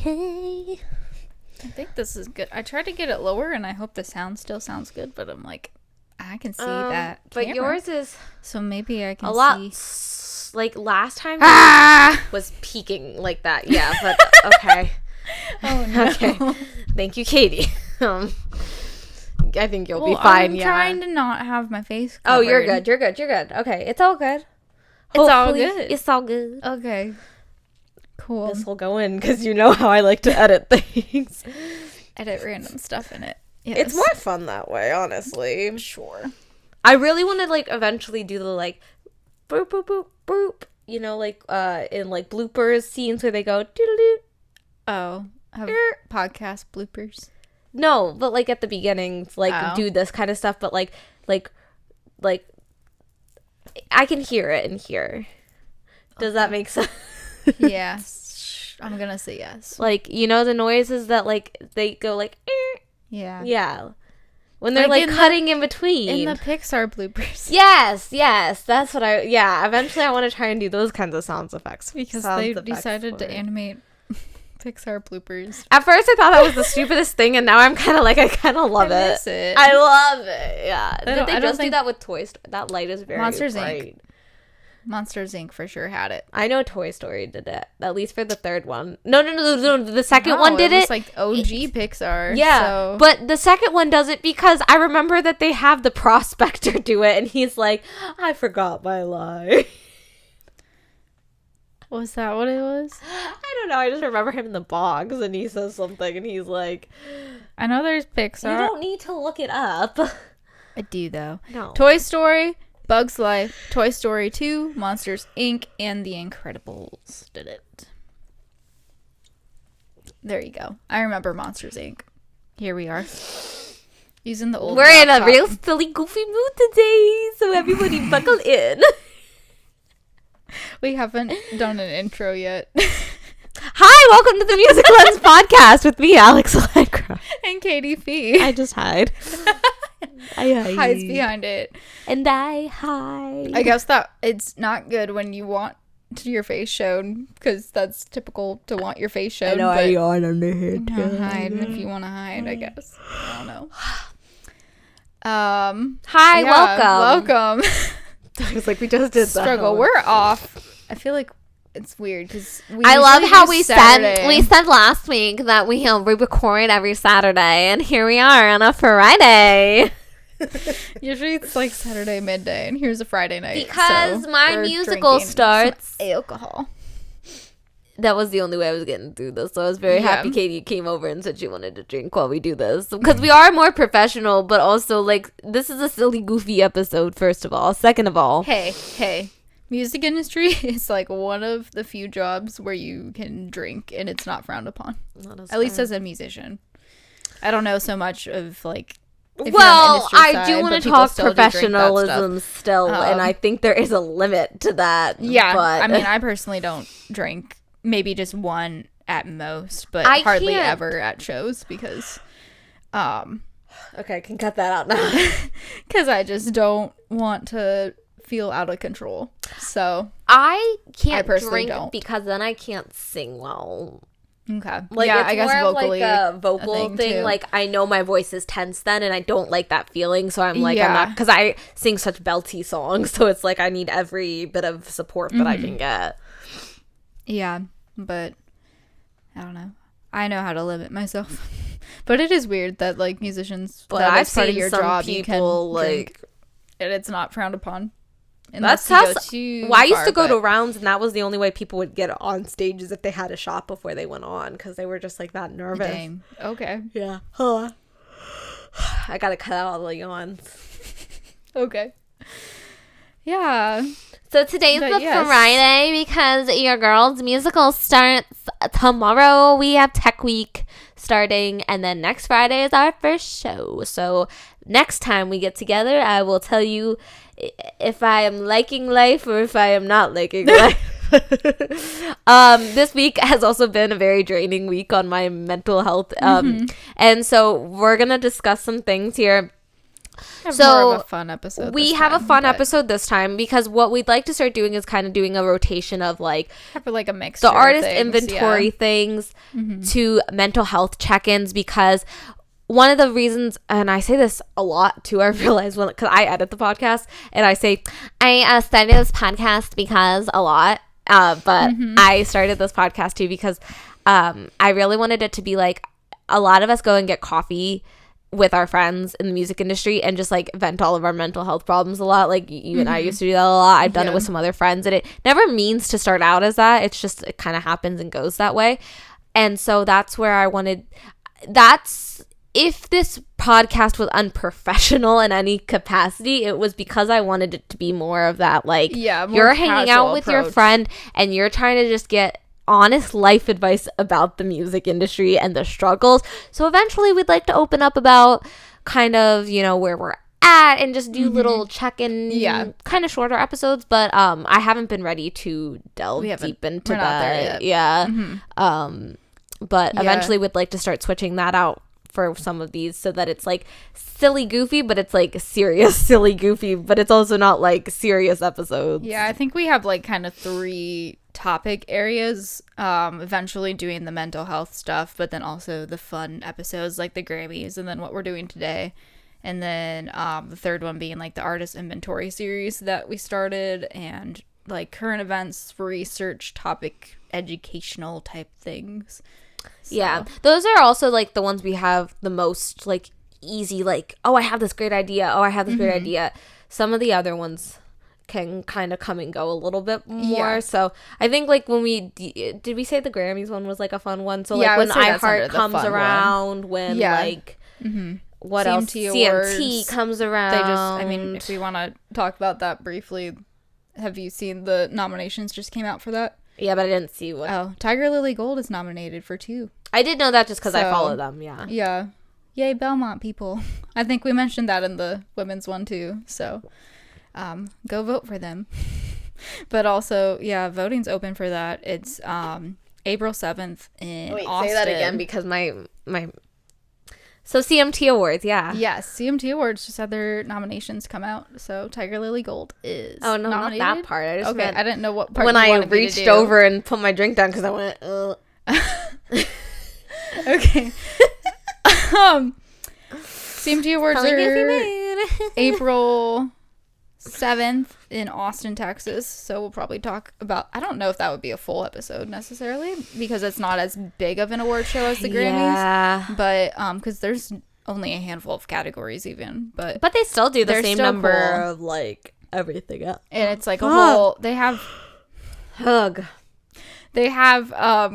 okay. I think this is good. I tried to get it lower, and I hope the sound still sounds good, but I'm like, I can see that camera. But yours is so maybe I can a lot like last time was peaking like that. Yeah, but okay. Oh no. Okay. Thank you, Katie. I think you'll be fine. I'm trying to not have my face covered. Oh, you're good. You're good. You're good. Okay, it's all good. It's all good. It's all good. Okay. Cool. This will go in because you know how I like to edit things. Edit random stuff in it. Yes. It's more fun that way, honestly. Sure. I really want to like eventually do the like boop boop boop boop. You know, like in like bloopers scenes where they go doo-doo-doo. Oh, have podcast bloopers. No, but like at the beginning, like do this kind of stuff, but like I can hear it in here. Does that make sense? Yes. I'm gonna say yes. Like, you know the noises that like they go like yeah. Yeah. When they're like cutting in between. In the Pixar bloopers. Yes, that's what eventually I want to try and do those kinds of sound effects. Because they decided to animate Pixar bloopers. At first I thought that was the stupidest thing, and now I'm kind of like, I kind of love it. Miss it. I love it. Yeah. Did they just do think that with Toy Story? That light is very Monsters bright. Inc. Monsters Inc. for sure had it. I know Toy Story did it, at least for the third one. No. The second one did it. It's like OG Pixar. Yeah, so. but the second one does it because I remember that they have the prospector do it, and he's like, I forgot my lie. Was that what it was? I don't know. I just remember him in the box, and he says something, and he's like, I know there's Pixar. You don't need to look it up. I do, though. No. Toy Story, Bug's Life, Toy Story 2, Monsters, Inc., and The Incredibles did it. There you go. I remember Monsters, Inc. Here we are. Using the old We're laptop. in a real silly, goofy mood today, so everybody buckle in. We haven't done an intro yet. Hi, welcome to the Music Lens podcast with me, Alex Allegra. And Katie Fee. I just hide. I hides behind it. And I hide. I guess that it's not good when you want your face shown, because that's typical to want your face shown. I know, I yawn under here too. Hide if you want to hide, I guess. I don't know. Hi, welcome. I was like, we just did that. Struggle. We're off. I feel like it's weird because I love how we said last week that we record every Saturday, and here we are on a Friday. Usually it's like Saturday midday, and here's a Friday night. Because so my musical starts alcohol. That was the only way I was getting through this, so I was very happy Katie came over and said she wanted to drink while we do this. Because we are more professional, but also, like, this is a silly, goofy episode, first of all. Second of all. Hey. Music industry is, like, one of the few jobs where you can drink and it's not frowned upon. At least as a musician. I don't know so much of, like... Well, I do want to talk professionalism still, and I think there is a limit to that. Yeah, but I mean, I personally don't drink. Maybe just one at most, but hardly ever at shows because... Okay, I can cut that out now. Because I just don't want to feel out of control. So I can't drink because then I can't sing well. Okay. Like, yeah, it's I guess more vocally like a vocal thing. Like, I know my voice is tense then, and I don't like that feeling. So I'm like, I'm not, because I sing such belty songs. So it's like I need every bit of support that I can get. Yeah, but I don't know. I know how to limit myself. But it is weird that, like, musicians, but that's part of your job, you can drink, and it's not frowned upon. That's how. I used to go to rounds, and that was the only way people would get on stages if they had a shot before they went on, because they were just like that nervous. Dang. Okay. Yeah. I gotta cut out all the yawns. Okay. Yeah. So today's Friday because your girl's musical starts tomorrow. We have Tech Week starting, and then next Friday is our first show. So next time we get together, I will tell you if I am liking life or if I am not liking life. This week has also been a very draining week on my mental health. And so we're gonna discuss some things here. So more of a fun episode. We have a fun episode this time because what we'd like to start doing is kind of doing a rotation of like a mixture the artist inventory things to mental health check-ins, because one of the reasons, and I say this a lot too, I realize because I edit the podcast and I say I started this podcast because a lot, but I started this podcast too because I really wanted it to be like a lot of us go and get coffee with our friends in the music industry and just like vent all of our mental health problems a lot. Like you and I used to do that a lot. I've done it with some other friends, and it never means to start out as that. It's just, it kind of happens and goes that way. And so that's where I wanted, if this podcast was unprofessional in any capacity, it was because I wanted it to be more of that, like, you're hanging out with your friend and you're trying to just get honest life advice about the music industry and the struggles. So eventually we'd like to open up about kind of, you know, where we're at and just do little check-in, kind of shorter episodes. But I haven't been ready to delve deep into that. We're not there yet. But eventually we'd like to start switching that out for some of these so that it's like silly goofy, but it's like serious silly goofy, but it's also not like serious episodes. I think we have like kind of 3 topic areas, eventually doing the mental health stuff, but then also the fun episodes like the Grammys, and then what we're doing today, and then the third one being like the artist inventory series that we started, and like current events, research, topic, educational type things. So. Those are also like the ones we have the most like easy, like, oh, I have this great idea, great idea. Some of the other ones can kind of come and go a little bit more. So I think like when we did we say the Grammys one was like a fun one? So like when iHeart comes around, when like what else? CMT comes around. They just, I mean, if we want to talk about that briefly, have you seen the nominations just came out for that? Yeah, but I didn't see what. Oh, Tiger Lily Gold is nominated for 2. I did know that just because I follow them. Yeah. Yay, Belmont people. I think we mentioned that in the women's one too. So go vote for them. But also, voting's open for that. It's April 7th in Austin. Say that again because my So CMT Awards, Yes, CMT Awards just had their nominations come out. So Tiger Lily Gold is nominated. Not that part. I just meant I didn't know what part when I reached over and put my drink down because I went, Okay. CMT Awards are April 7th in Austin, Texas. So we'll probably talk about, I don't know if that would be a full episode necessarily because it's not as big of an award show as the Grammys. But because there's only a handful of categories even. But they still do the same number of like everything else. And it's like a whole, they have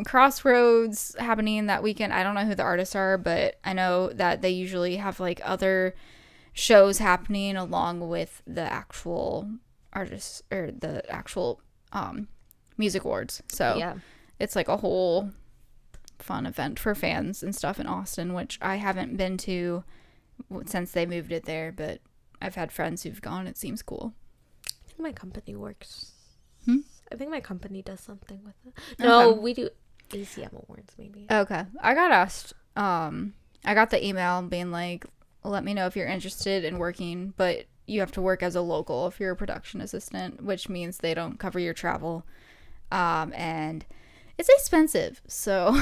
Crossroads happening that weekend. I don't know who the artists are, but I know that they usually have like other shows happening along with the actual artists or the actual music awards. So it's like a whole fun event for fans and stuff in Austin, which I haven't been to since they moved it there, but I've had friends who've gone. It seems cool. I think my company works. I think my company does something with it. No, we do ACM awards maybe. Okay. I got asked, I got the email being like, let me know if you're interested in working, but you have to work as a local if you're a production assistant, which means they don't cover your travel. And it's expensive, so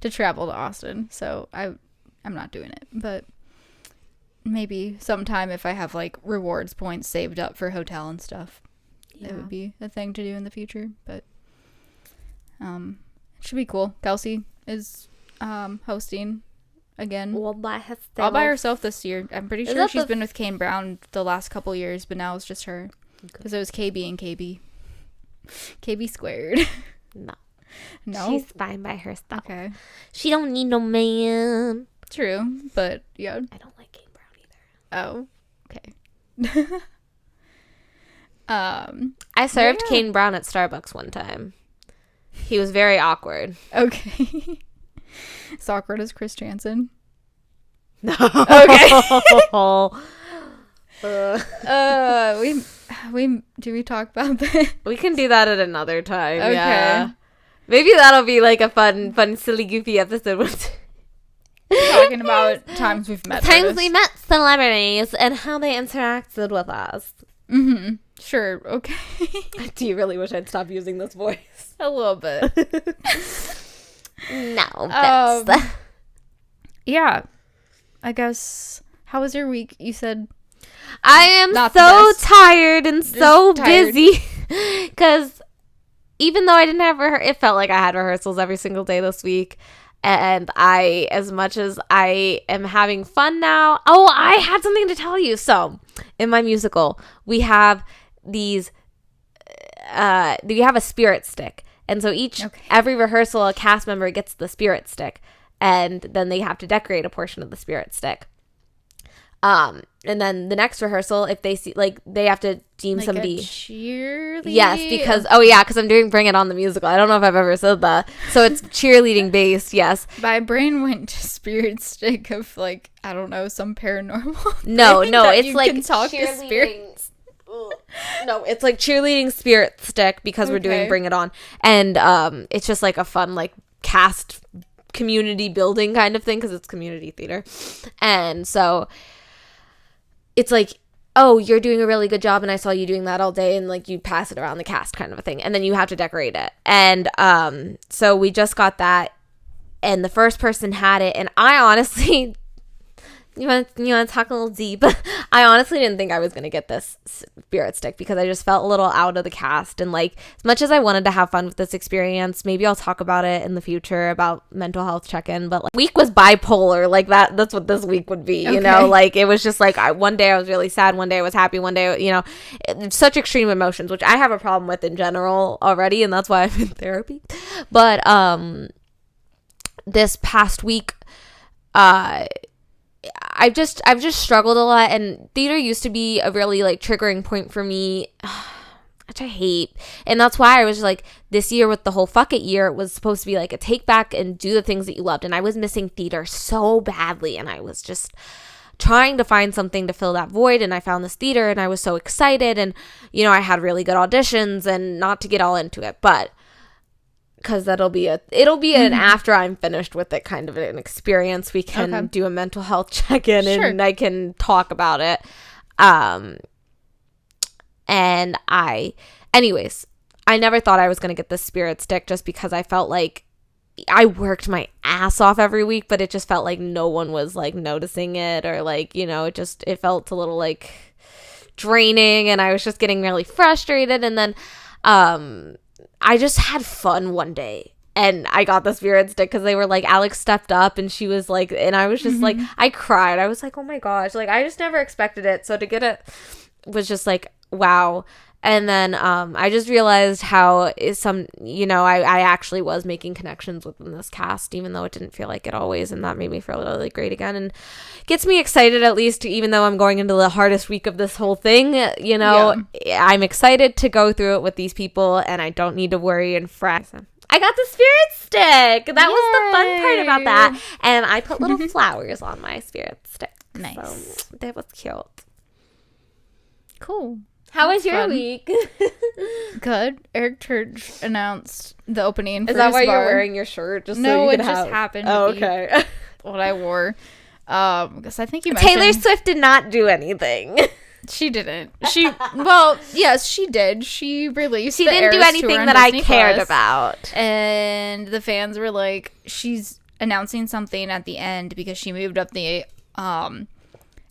to travel to Austin. So I'm not doing it, but maybe sometime if I have like rewards points saved up for hotel and stuff, it would be a thing to do in the future. But it should be cool. Kelsey is hosting again. All by herself this year. I'm pretty sure she's been with Kane Brown the last couple years, but now it's just her. Because it was KB and KB. KB squared. No. She's fine by herself. Okay. She don't need no man. True, but yeah. I don't like Kane Brown either. Oh. Okay. I served Kane Brown at Starbucks one time. He was very awkward. Okay. As awkward as Chris Jansen. No. Okay. We talk about that? We can do that at another time. Okay. Yeah. Maybe that'll be like a fun, silly, goofy episode. Talking about times we've met. Times we met celebrities and how they interacted with us. Mm-hmm. Sure. Okay. Do you really wish I'd stop using this voice? A little bit. No. Yeah. I guess. How was your week? You said. I am Not so tired and Just so tired. busy. Because even though I didn't have it felt like I had rehearsals every single day this week. And as much as I am having fun now. Oh, I had something to tell you. So, in my musical, we have these. We have a spirit stick. And so every rehearsal, a cast member gets the spirit stick. And then they have to decorate a portion of the spirit stick. And then the next rehearsal, if they see, like, they have to deem Like somebody. a cheerleading? Yes, because I'm doing Bring It On the musical. I don't know if I've ever said that. So it's cheerleading based, yes. My brain went to spirit stick of, like, I don't know, some paranormal No, thing no, that it's you like can talk to cheerleading. spirits. No, it's like cheerleading spirit stick because we're doing Okay. Bring It On. And it's just like a fun, like, cast community building kind of thing because it's community theater. And so it's like, oh, you're doing a really good job and I saw you doing that all day, and like you pass it around the cast kind of a thing, and then you have to decorate it. And so we just got that, and the first person had it, and I honestly you want to talk a little deep. I honestly didn't think I was going to get this spirit stick because I just felt a little out of the cast. And like, as much as I wanted to have fun with this experience, maybe I'll talk about it in the future about mental health check-in. But like, week was bipolar. Like that's what this week would be, you know, like it was just like, one day I was really sad. One day I was happy. One day, you know, such extreme emotions, which I have a problem with in general already. And that's why I'm in therapy. But, this past week, I've just struggled a lot, and theater used to be a really like triggering point for me, which I hate. And that's why I was like, this year with the whole fuck it year, it was supposed to be like a take back and do the things that you loved. And I was missing theater so badly, and I was just trying to find something to fill that void, and I found this theater, and I was so excited, and you know, I had really good auditions, and not to get all into it, but because it'll be an after I'm finished with it kind of an experience. We can do a mental health check-in, and I can talk about it. And anyways, I never thought I was going to get the spirit stick just because I felt like I worked my ass off every week, but it just felt like no one was like noticing it, or like, you know, it felt a little like draining, and I was just getting really frustrated. And then, I just had fun one day, and I got the spirit stick because they were like, Alex stepped up, and she was like, and I was just like, I cried. I was like, oh my gosh, like I just never expected it. So to get it was just like, wow. And then I just realized how I actually was making connections within this cast, even though it didn't feel like it always, and that made me feel really great again, and gets me excited, at least, even though I'm going into the hardest week of this whole thing. You know, I'm excited to go through it with these people, and I don't need to worry and fret. I got the spirit stick. That was the fun part about that, and I put little flowers on my spirit stick. Nice. So that was cute. Cool. How was your week? Good. Eric Church announced the opening. Is that why you're wearing your shirt? Just no, so you it just happened. Oh, okay. What I wore. Because I think you mentioned Taylor Swift did not do anything. She didn't. Well, yes, she did. She released. She didn't do anything that I cared about. And the fans were like, she's announcing something at the end because she moved up the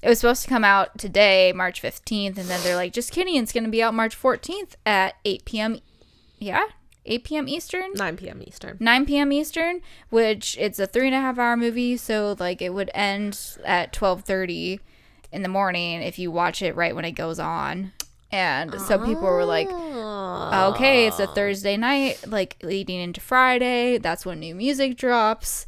it was supposed to come out today, March 15th, and then they're like, just kidding, it's going to be out March 14th at 8 p.m. Yeah? 8 p.m. Eastern? 9 p.m. Eastern. 9 p.m. Eastern, which it's a 3.5-hour movie, so like it would end at 12:30 in the morning if you watch it right when it goes on. And so people were like, okay, it's a Thursday night, like leading into Friday. That's when new music drops.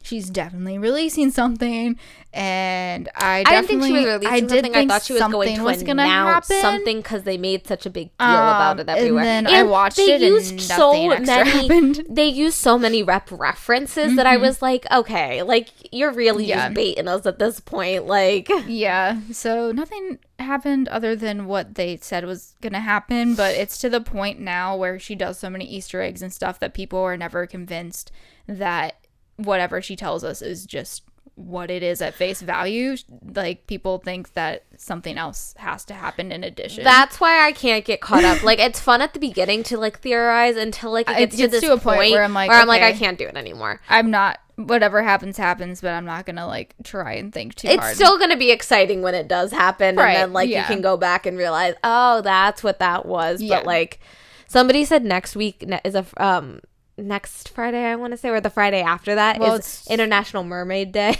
She's definitely releasing something, and I didn't think she was releasing something. I thought she was going to announce something because they made such a big deal about it everywhere. And then I watched it, and nothing extra happened. They used so many references that I was like, okay, like you're really just baiting us at this point, like. Yeah, so nothing happened other than what they said was gonna happen, but it's to the point now where she does so many Easter eggs and stuff that people are never convinced that whatever she tells us is just what it is at face value. Like, people think that something else has to happen in addition. That's why I can't get caught up. Like, it's fun at the beginning to like theorize until like it gets to a point where I'm like, I can't do it anymore. I'm not, whatever happens, but I'm not gonna like try and think too hard. It's still gonna be exciting when it does happen, right, and then like you can go back and realize, oh, that's what that was. But like, somebody said next week is a next Friday, I want to say, or the Friday after that is International Mermaid Day.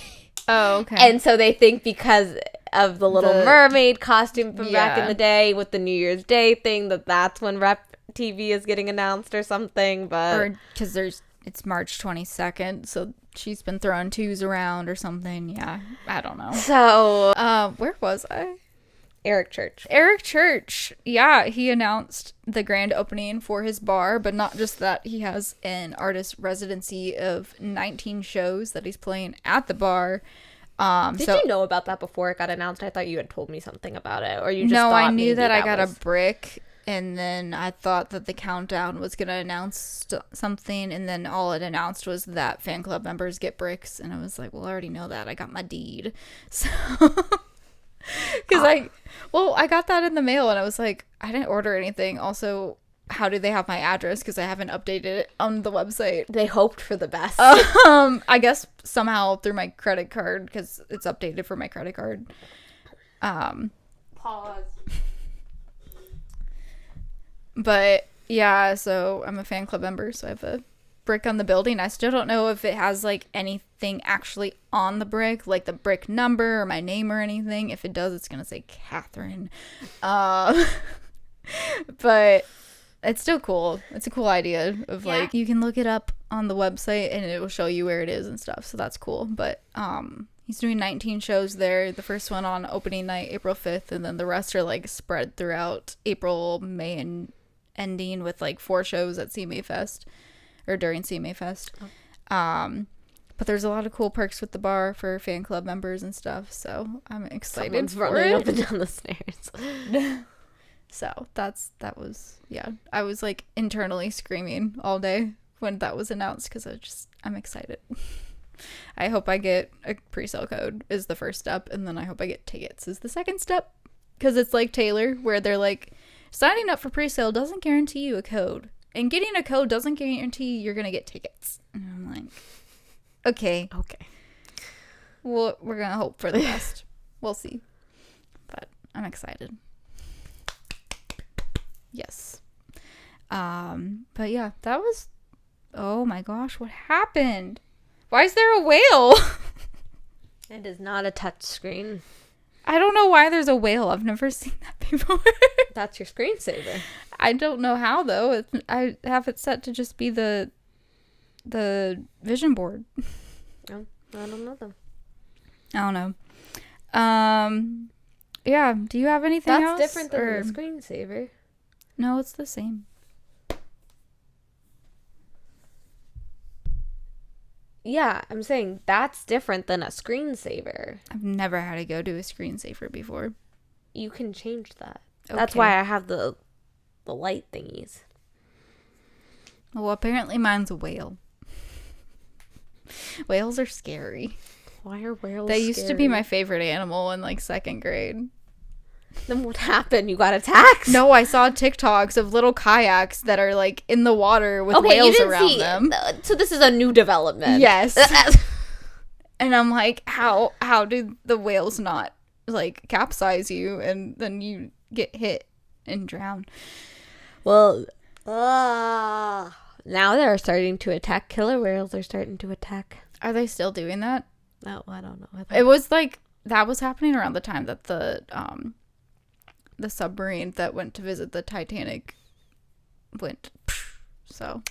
Oh, okay. And so they think because of the Little Mermaid costume from back in the day with the New Year's Day thing, that's when Rep TV is getting announced or something. But or because it's March 22nd, so she's been throwing twos around or something. Yeah, I don't know. So where was I? Eric Church. Yeah, he announced the grand opening for his bar, but not just that. He has an artist residency of 19 shows that he's playing at the bar. Did you know about that before it got announced? I thought you had told me something about it, or you just I knew that I got a brick, and then I thought that the countdown was gonna announce something, and then all it announced was that fan club members get bricks, and I was like, well, I already know that. I got my deed, so. Because I got that in the mail, and I was like, I didn't order anything. Also, how do they have my address? Because I haven't updated it on the website. They hoped for the best. I guess somehow through my credit card, because it's updated for my credit card. Pause. But yeah, so I'm a fan club member, so I have a brick on the building. I still don't know if it has like anything actually on the brick, like the brick number or my name or anything. If it does, it's gonna say Catherine. But it's still cool. It's a cool idea of like, you can look it up on the website and it will show you where it is and stuff, so that's cool. But he's doing 19 shows there. The first one on opening night, April 5th, and then the rest are like spread throughout April, May, and ending with like 4 shows at CMA Fest. Or during CMA Fest. But there's a lot of cool perks with the bar for fan club members and stuff, so I'm excited. Someone's running up and down the stairs. So that was, I was like internally screaming all day when that was announced, because I'm excited. I hope I get a pre-sale code is the first step, and then I hope I get tickets is the second step, because it's like Taylor, where they're like, signing up for pre-sale doesn't guarantee you a code. And getting a code doesn't guarantee you're going to get tickets. And I'm like, okay. Well, we're going to hope for the best. We'll see. But I'm excited. Yes. But yeah, that was, oh my gosh, what happened? Why is there a whale? It is not a touch screen. I don't know why there's a whale. I've never seen that before. That's your screensaver. I don't know how, though. I have it set to just be the vision board. Oh, I don't know them. I don't know. Yeah. Do you have anything else? That's different than the screensaver. No, it's the same. Yeah, I'm saying that's different than a screensaver. I've never had to go to a screensaver before. You can change that. Okay. That's why I have the light thingies. Well, apparently mine's a whale. Whales are scary. Why are whales They scary? used to be my favorite animal in like 2nd grade. Then what happened? You got attacked? No, I saw TikToks of little kayaks that are like in the water with whales around them. So this is a new development. Yes. And I'm like, how do the whales not like capsize you and then you get hit and drown? Well, now they're starting to attack. Killer whales are starting to attack. Are they still doing that? No, I don't know. It was like that was happening around the time that the submarine that went to visit the Titanic went. So.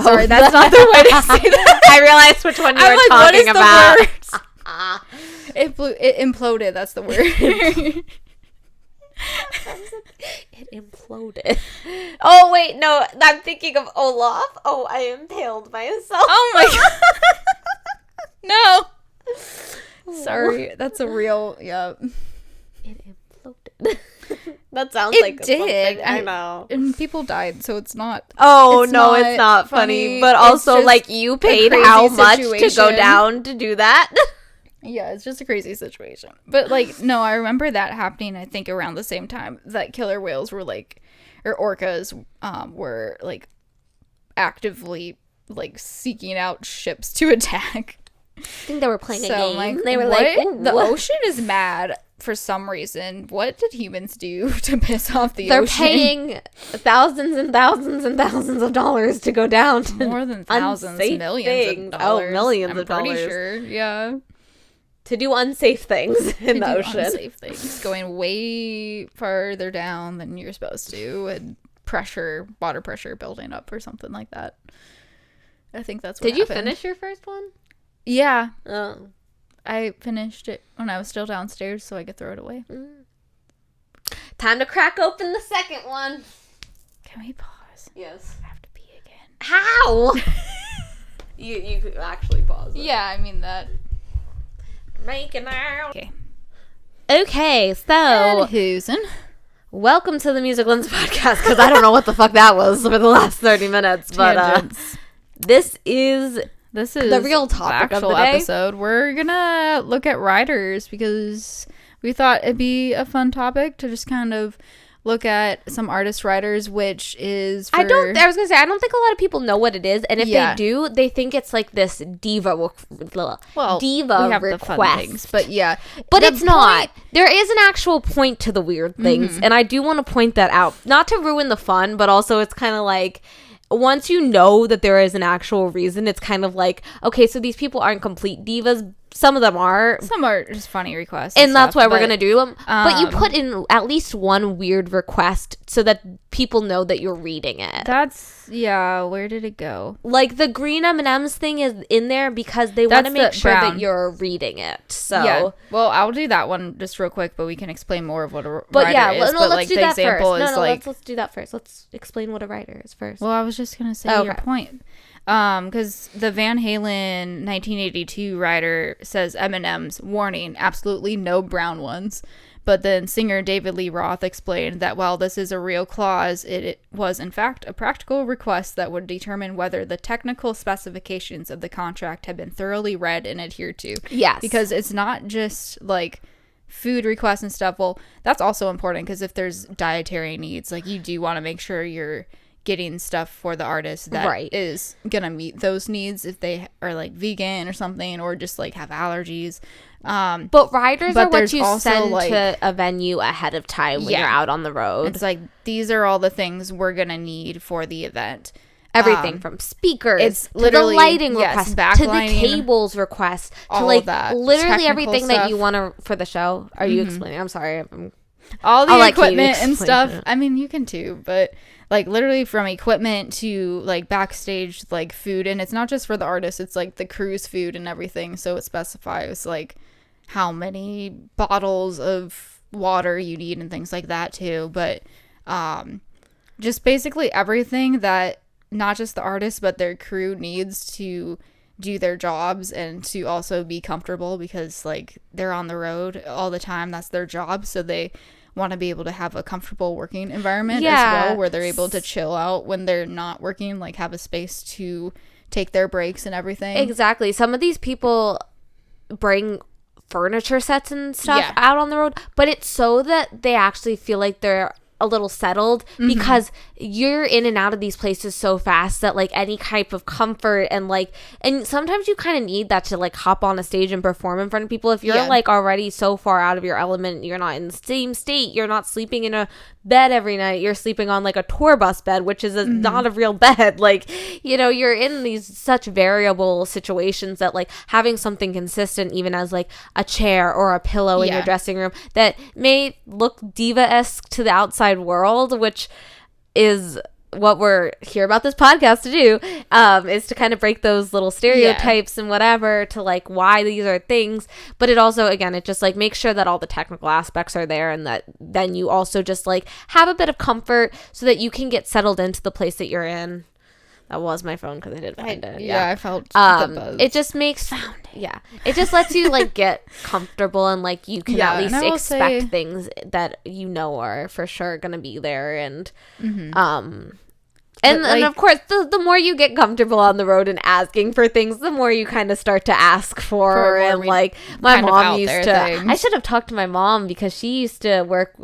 Sorry, that's not the way to say that. I realized which one you were talking about. It imploded. That's the word. It imploded. Oh wait, no, I'm thinking of Olaf. Oh, I impaled myself. Oh my god. No. Sorry, that's a real. Yeah. It imploded. That sounds It like did. I know. And people died, so it's not. Oh, no, it's not funny. But also, like, you paid how much to go down to do that? Yeah, it's just a crazy situation. But, like, no, I remember that happening, I think, around the same time that killer whales were, like, or orcas were, like, actively, like, seeking out ships to attack. I think they were playing a game. Like, they were what? like, ooh. The ocean is mad for some reason. What did humans do to piss off the They're ocean? They're paying thousands and thousands and thousands of dollars to go down to more than thousands, millions of dollars. Oh, millions I'm of dollars. pretty sure, yeah. To do unsafe things in the ocean. Unsafe things. Going way farther down than you're supposed to, and water pressure building up or something like that. I think that's what happened. Did you finish your first one? Yeah. Oh. I finished it when I was still downstairs so I could throw it away. Time to crack open the second one. Can we pause? Yes. I have to pee again. How? you could actually pause it. Yeah, I mean that. Making out. Okay, so welcome to the Music Lens podcast, because I don't know what the fuck that was for the last 30 minutes, but this is the real topic of the day. Episode. We're gonna look at writers because we thought it'd be a fun topic to just kind of look at some artist writers, which is I don't think a lot of people know what it is, and if they do, they think it's like this diva request. But yeah, but it's not. There is an actual point to the weird things, and I do want to point that out, not to ruin the fun, but also it's kind of like, once you know that there is an actual reason, it's kind of like, okay, so these people aren't complete divas. Some of them are. Some are just funny requests. And that's why we're going to do them. But you put in at least one weird request so that people know that you're reading it. Where did it go? Like, the green M&Ms thing is in there because they want to make sure that you're reading it. So, yeah. Well, I'll do that one just real quick, but we can explain more of what a writer is. Let's do that first. Let's do that first. Let's explain what a writer is first. Well, I was just going to say your point. Because the Van Halen 1982 writer says M&M's, warning, absolutely no brown ones. But then singer David Lee Roth explained that while this is a real clause, it was in fact a practical request that would determine whether the technical specifications of the contract had been thoroughly read and adhered to. Yes. Because it's not just like food requests and stuff. Well, that's also important because if there's dietary needs, like you do want to make sure you're getting stuff for the artist that is gonna meet those needs if they are like vegan or something, or just like have allergies. But riders are what you send to a venue ahead of time when you're out on the road. It's like, these are all the things we're gonna need for the event. Everything from speakers, it's to the lighting request, to the cables request, to like literally everything that you want to for the show. Are you explaining? I'm sorry. All the equipment and stuff. I mean, you can too, but like literally from equipment to like backstage, like food. And it's not just for the artist, it's like the crew's food and everything. So it specifies like how many bottles of water you need and things like that too. But just basically everything that not just the artist, but their crew needs to do their jobs and to also be comfortable, because like they're on the road all the time. That's their job. So they want to be able to have a comfortable working environment as well, where they're able to chill out when they're not working, like have a space to take their breaks and everything. Exactly. Some of these people bring furniture sets and stuff out on the road, but it's so that they actually feel like they're a little settled, because you're in and out of these places so fast that like any type of comfort and sometimes you kind of need that to like hop on a stage and perform in front of people. If you're like already so far out of your element, you're not in the same state, you're not sleeping in a bed every night, you're sleeping on like a tour bus bed, which is not a real bed. Like, you know, you're in these such variable situations that like having something consistent, even as like a chair or a pillow in your dressing room that may look diva-esque to the outside world, which is what we're here about this podcast to do, is to kind of break those little stereotypes and whatever, to like why these are things. But it also, again, it just like makes sure that all the technical aspects are there, and that then you also just like have a bit of comfort so that you can get settled into the place that you're in. That was my phone because I did find it. Yeah, I felt the buzz. It just makes it just lets you like get comfortable and like you can at least expect things that you know are for sure gonna be there and and of course the more you get comfortable on the road and asking for things, the more you kind of start to ask for and like my mom used to I should have talked to my mom because she used to work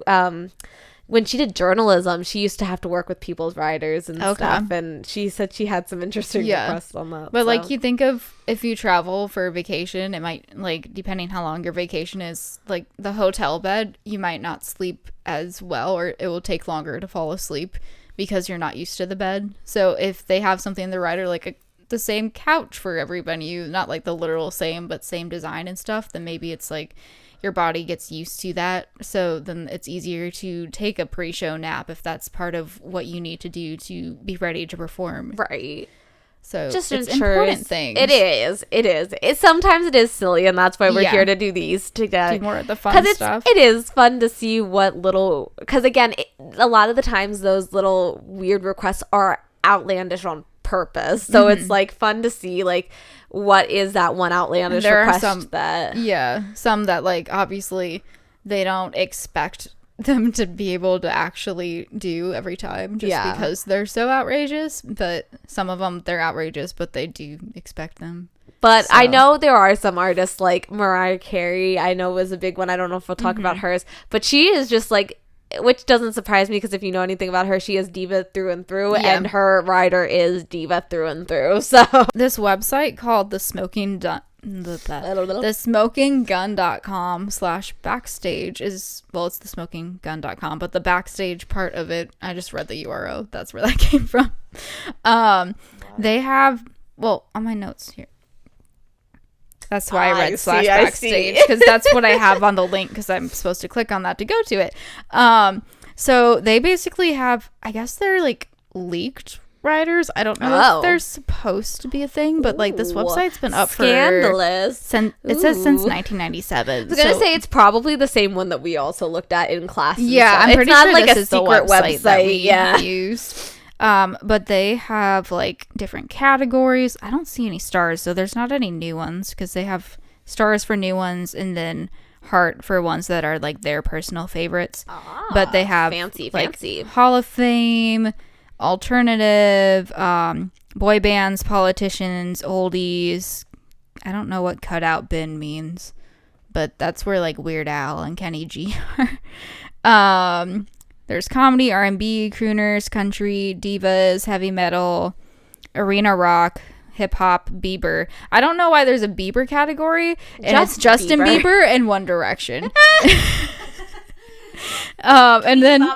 when she did journalism, she used to have to work with people's riders and stuff, and she said she had some interesting requests on that. But, like, you think of if you travel for a vacation, it might, like, depending how long your vacation is, like, the hotel bed, you might not sleep as well, or it will take longer to fall asleep because you're not used to the bed. So, if they have something in the rider, like the same couch for everybody, not, like, the literal same, but same design and stuff, then maybe it's, like, your body gets used to that, so then it's easier to take a pre-show nap if that's part of what you need to do to be ready to perform. Right. So just it's important things. It is. Sometimes it is silly, and that's why we're here to do these to get do more of the fun stuff. It is fun to see what little, because again, a lot of the times those little weird requests are outlandish on purpose, so it's like fun to see like what is that one outlandish request some that like obviously they don't expect them to be able to actually do every time just because they're so outrageous, but some of them they're outrageous but they do expect them. But I know there are some artists like Mariah Carey, I know was a big one. I don't know if we'll talk about hers, but she is just like, which doesn't surprise me because if you know anything about her, she is diva through and through, and her rider is diva through and through. So this website called the smokinggun.com/backstage is, well, it's the smokinggun.com, but the backstage part of it, I just read the URL. That's where that came from. They have, well, on my notes here. That's why I read /backstage, because that's what I have on the link, because I'm supposed to click on that to go to it. So they basically have, I guess they're like leaked riders. I don't know if they're supposed to be a thing, but like this website's been up scandalous. It says since 1997. I was gonna say it's probably the same one that we also looked at in class. Yeah, I'm pretty sure like this a is the secret website that we used. But they have like different categories. I don't see any stars, so there's not any new ones because they have stars for new ones and then heart for ones that are like their personal favorites. But they have fancy Hall of Fame, alternative, boy bands, politicians, oldies. I don't know what cutout bin means, but that's where like Weird Al and Kenny G are. There's comedy, R&B, crooners, country, divas, heavy metal, arena rock, hip-hop, Bieber. I don't know why there's a Bieber category, and it's Justin Bieber and One Direction. And then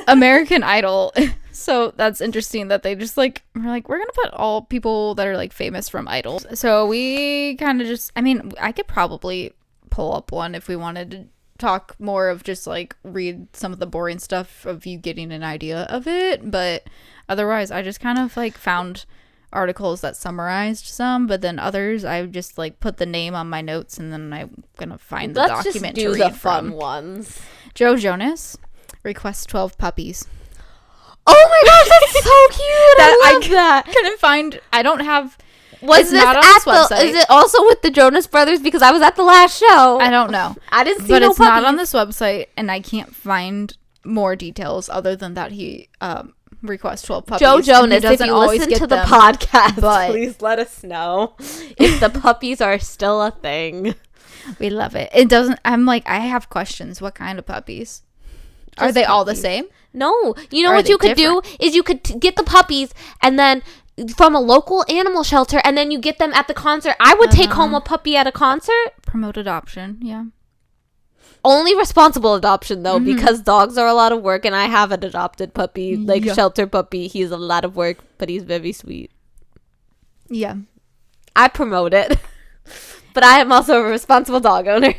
American Idol. So that's interesting that they just like, we're like, we're going to put all people that are like famous from Idol. So we kind of just, I mean, I could probably pull up one if we wanted to talk more of just like read some of the boring stuff of you getting an idea of it, but otherwise I just kind of like found articles that summarized some, but then others I just like put the name on my notes and then I'm gonna find the document to read the fun ones. Joe Jonas requests 12 puppies. Oh my gosh, that's so cute. I love that. Couldn't find, I don't have. Was this not on this website? Is it also with the Jonas Brothers? Because I was at the last show. I don't know. I didn't see but no it's puppies. Not on this website, and I can't find more details other than that he requests 12 puppies. Joe Jonas, if you listen to the podcast, please let us know if the puppies are still a thing. We love it. It doesn't. I'm like, I have questions. What kind of puppies? Are they all the same? No. You know what you could do is you could get the puppies and then from a local animal shelter, and then you get them at the concert. I would take home a puppy at a concert. Promote adoption, yeah. Only responsible adoption, though, because dogs are a lot of work, and I have an adopted puppy, like shelter puppy. He's a lot of work, but he's very sweet. Yeah. I promote it, but I am also a responsible dog owner.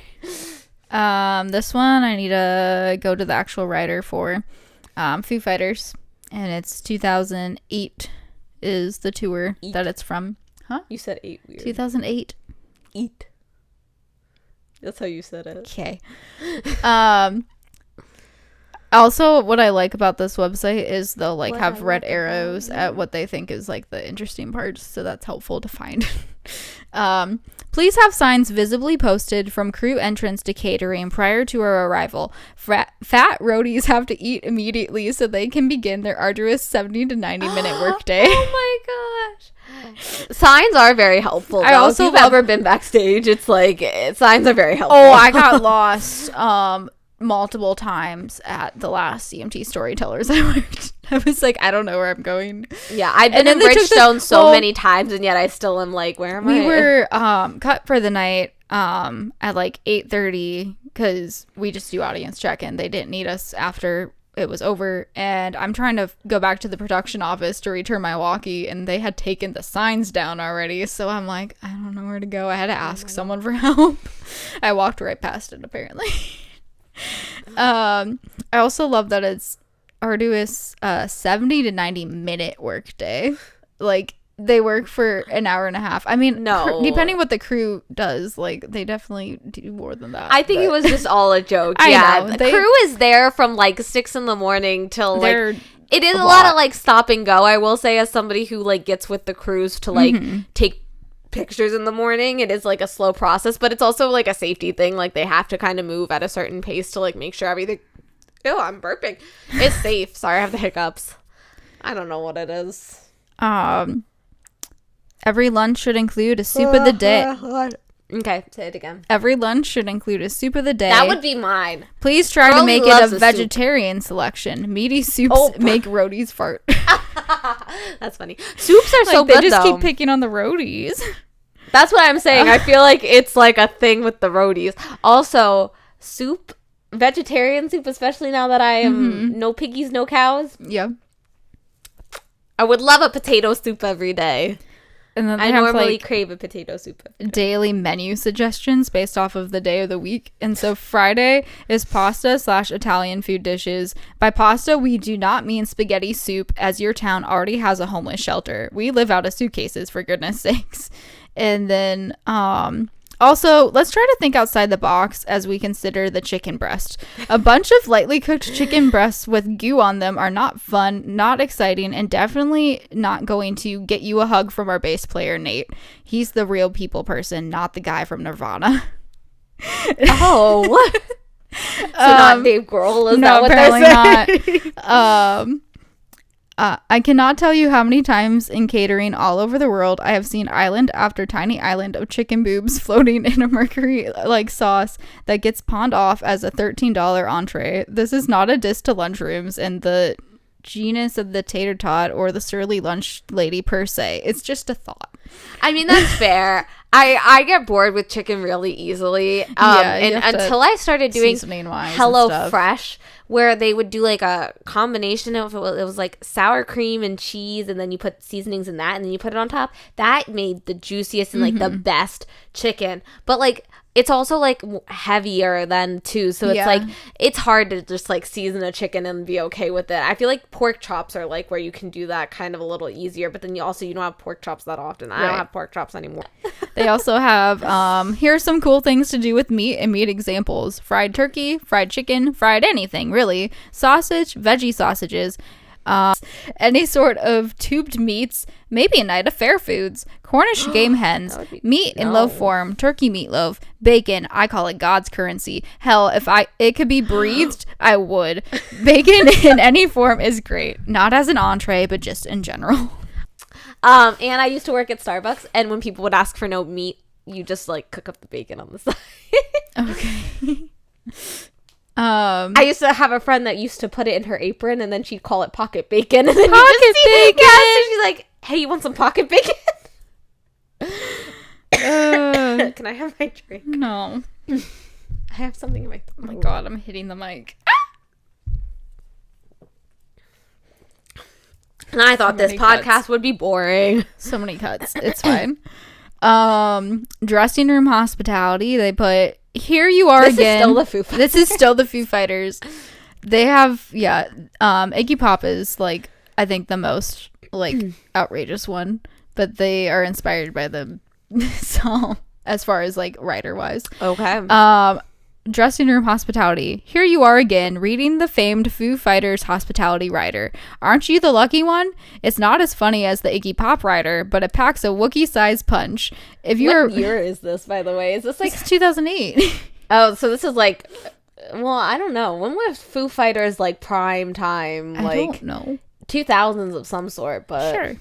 This one, I need to go to the actual writer for Foo Fighters, and it's 2008. Is the tour that it's from. Huh? You said 8 weird. 2008. Eat. That's how you said it. Okay. Also, what I like about this website is they'll like What have I red like arrows about at what they think is like the interesting parts, so that's helpful to find. Please have signs visibly posted from crew entrance to catering prior to our arrival. Fat roadies have to eat immediately so they can begin their arduous 70 to 90 minute workday. Oh my gosh. Signs are very helpful. I also if you've ever been backstage, it's like signs are very helpful. Oh, I got lost multiple times at the last CMT Storytellers I worked. I was like, I don't know where I'm going. Yeah, I've been in Bridgestone so many times, and yet I still am like, where am I? We were cut for the night at like 8:30 because we just do audience check-in. They didn't need us after it was over, and I'm trying to go back to the production office to return my walkie, and they had taken the signs down already, so I'm like, I don't know where to go. I had to ask someone for help. I walked right past it, apparently. I also love that it's arduous 70 to 90 minute work day. Like, they work for an hour and a half. I mean, no, depending what the crew does, like, they definitely do more than that. I think it was just all a joke. Yeah, know, the crew is there from like 6 a.m. till like it is a lot of like stop and go. I will say, as somebody who like gets with the crews to like take pictures in the morning, it is like a slow process, but it's also like a safety thing. Like, they have to kind of move at a certain pace to like make sure everything I'm burping is safe. Sorry, I have the hiccups. I don't know what it is. Every lunch should include a soup of the day. Okay, say it again. Every lunch should include a soup of the day. That would be mine. Please try to make it a vegetarian selection. Meaty soups make roadies fart. That's funny. Soups are so good, they just though. keep picking on the roadies. That's what I'm saying. I feel like it's like a thing with the roadies. Also, soup, vegetarian soup, especially now that I am no piggies, no cows. Yeah. I would love a potato soup every day. And then I normally crave a potato soup. Daily menu suggestions based off of the day of the week. And so Friday is pasta/Italian food dishes. By pasta, we do not mean spaghetti soup, as your town already has a homeless shelter. We live out of suitcases, for goodness sakes. And then also, let's try to think outside the box as we consider the chicken breast. A bunch of lightly cooked chicken breasts with goo on them are not fun, not exciting, and definitely not going to get you a hug from our bass player, Nate. He's the real people person, not the guy from Nirvana. Oh. So not Dave Grohl, is that what apparently they're not. I cannot tell you how many times in catering all over the world I have seen island after tiny island of chicken boobs floating in a mercury-like sauce that gets pawned off as a $13 entree. This is not a diss to lunchrooms and the genus of the tater tot or the surly lunch lady per se. It's just a thought. I mean, that's fair. I get bored with chicken really easily. And until I started doing Hello Fresh, where they would do like a combination of it was like sour cream and cheese, and then you put seasonings in that, and then you put it on top. That made the juiciest and like the best chicken. But like, it's also like heavier than too, so it's like it's hard to just like season a chicken and be okay with it. I feel like pork chops are like where you can do that kind of a little easier, but then you don't have pork chops that often. I don't have pork chops anymore. They also have here are some cool things to do with meat and meat examples: fried turkey, fried chicken, fried anything really, sausage, veggie sausages, any sort of tubed meats, maybe a night of fair foods, Cornish game hens, meat in loaf form, turkey meatloaf, bacon. I call it God's currency. Hell, if it could be breathed, I would. Bacon in any form is great, not as an entree, but just in general. And I used to work at Starbucks, and when people would ask for no meat, you just like cook up the bacon on the side. Okay. I used to have a friend that used to put it in her apron, and then she'd call it pocket bacon. And then pocket bacon. So she's like, "Hey, you want some pocket bacon?" Can I have my drink? No. I have something in my throat. Oh my god, I'm hitting the mic. And I thought this podcast would be boring. So many cuts. It's fine. Dressing room hospitality. They put, here you are again. This is still the Foo Fighters. They have, Iggy Pop is like, I think the most like outrageous one, but they are inspired by them. So as far as like writer wise. Okay. dressing room hospitality. Here you are again, reading the famed Foo Fighters hospitality rider. Aren't you the lucky one? It's not as funny as the Iggy Pop rider, but it packs a Wookiee-sized punch. What year is this, by the way? Is this like... It's 2008. Oh, so this is like... Well, I don't know. When was Foo Fighters like prime time? Like, I don't know. 2000s of some sort, but... Sure.